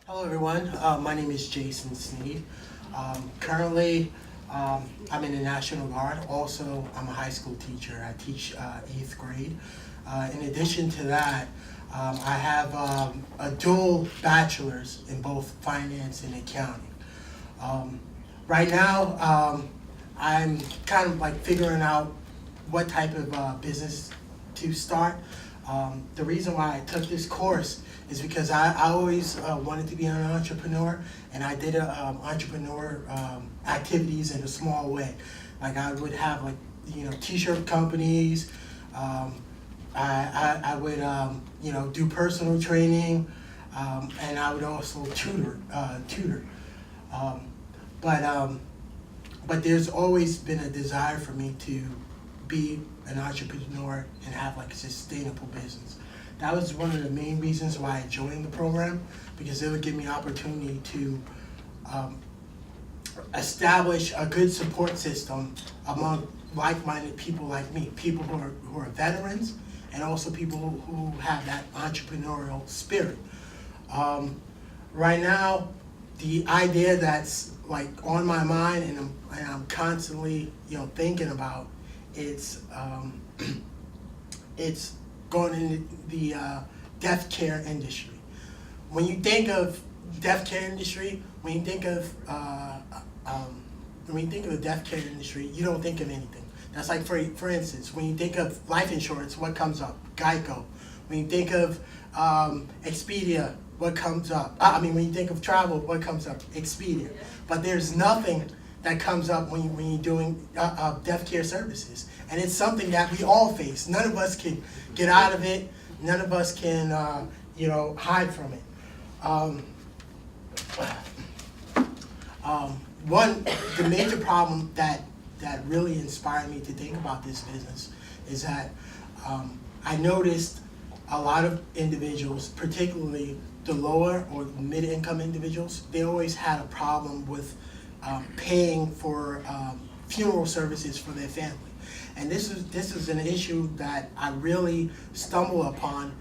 Hello everyone, my name is Jason Sneed. Currently, I'm in the National Guard. Also, I'm a high school teacher. I teach 8th grade. In addition to that, I have a dual bachelor's in both finance and accounting. Right now, I'm kind of like figuring out what type of business to start. The reason why I took this course is because I always wanted to be an entrepreneur, and I did entrepreneur activities in a small way. Like I would have t-shirt companies. I would do personal training, and I would also tutor. Um, but there's always been a desire for me to be an entrepreneur and have like a sustainable business. That was one of the main reasons why I joined the program, because it would give me opportunity to establish a good support system among like-minded people like me, people who are veterans, and also people who have that entrepreneurial spirit. Right now, the idea that's like on my mind and I'm constantly thinking about, it's it's going into the death care industry. When you think of death care industry, when you think of the death care industry, you don't think of anything. That's like for instance, when you think of life insurance, what comes up? Geico. When you think of Expedia, what comes up? When you think of travel, what comes up? Expedia. But there's nothing that comes up when you're doing death care services. And it's something that we all face. None of us can get out of it. None of us can, hide from it. The major problem that really inspired me to think about this business is that I noticed a lot of individuals, particularly the lower or mid-income individuals, they always had a problem with paying for funeral services for their family. And this is an issue that I really stumbled upon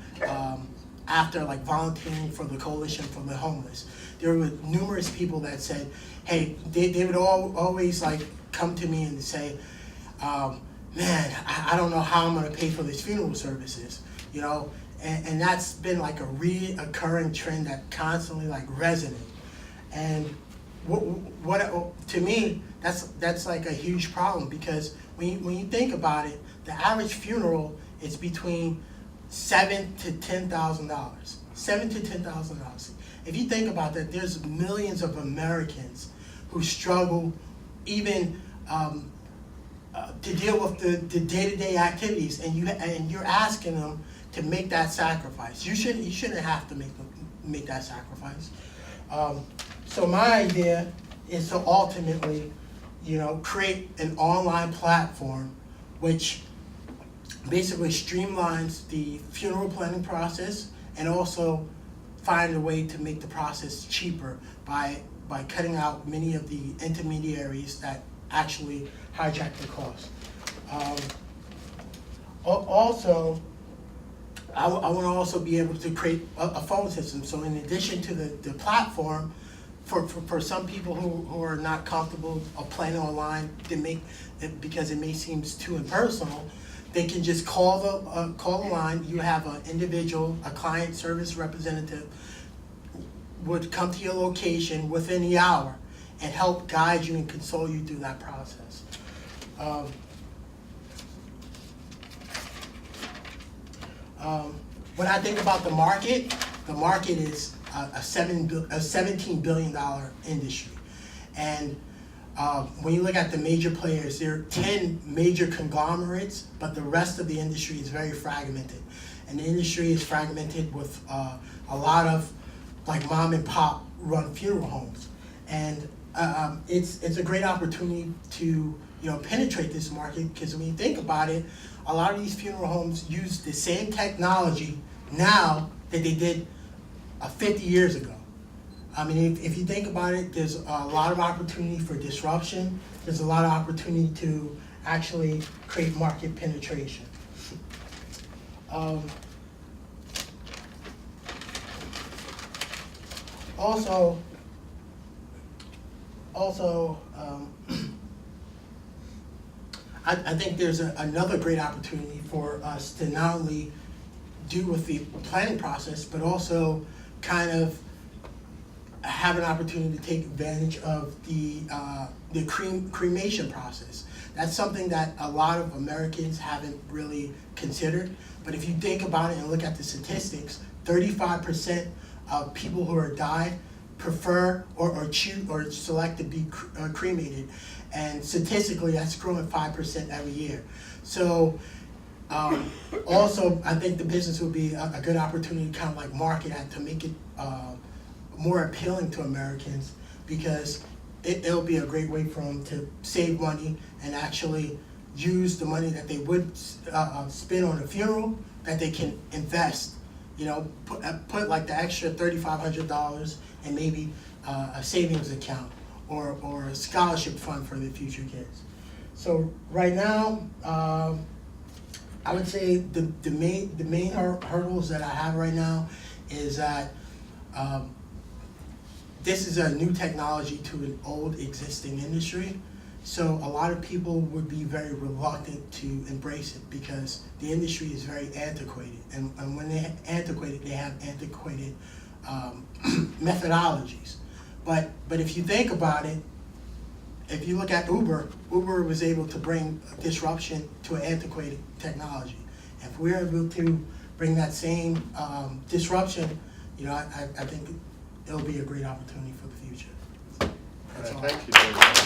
after volunteering for the Coalition for the Homeless. There were numerous people that said, hey, they would always come to me and say, man, I don't know how I'm gonna pay for these funeral services, and that's been like a reoccurring trend that constantly resonates. And what to me, that's like a huge problem, because when you think about it, the average funeral is between $7,000 to $10,000. $7,000 to $10,000. If you think about that, there's millions of Americans who struggle even to deal with the day-to-day activities, and you're asking them to make that sacrifice. You shouldn't have to make that sacrifice. So my idea is to ultimately, create an online platform which basically streamlines the funeral planning process, and also find a way to make the process cheaper by cutting out many of the intermediaries that actually hijack the cost. Also, I want to also be able to create a phone system. So in addition to the platform, for some people who are not comfortable planning online, because it may seem too impersonal, they can just call the line. You have an individual, a client service representative, would come to your location within the hour and help guide you and console you through that process. When I think about the market is a $17 billion industry. And when you look at the major players, there are 10 major conglomerates, but the rest of the industry is very fragmented. And the industry is fragmented with a lot of mom and pop run funeral homes. And it's a great opportunity to penetrate this market, because when you think about it, a lot of these funeral homes use the same technology now that they did 50 years ago. If you think about it, there's a lot of opportunity for disruption. There's a lot of opportunity to actually create market penetration. Also, I think there's another great opportunity for us to not only do with the planning process, but also kind of have an opportunity to take advantage of the cremation process. That's something that a lot of Americans haven't really considered. But if you think about it and look at the statistics, 35% of people who are died prefer or choose or select to be cremated, and statistically that's growing 5% every year. So also I think the business would be a good opportunity to kind of like market that, to make it more appealing to Americans, because it'll be a great way for them to save money and actually use the money that they would spend on a funeral, that they can invest, you know, put like the extra $3,500 in maybe a savings account or a scholarship fund for the future kids. So right now, I would say the main hurdles that I have right now is that this is a new technology to an old existing industry. So a lot of people would be very reluctant to embrace it because the industry is very antiquated. And when they're antiquated, they have antiquated methodologies. But if you think about it, if you look at Uber was able to bring disruption to an antiquated technology. If we're able to bring that same disruption, you know, I think it'll be a great opportunity for the future. That's all. Thank you very much.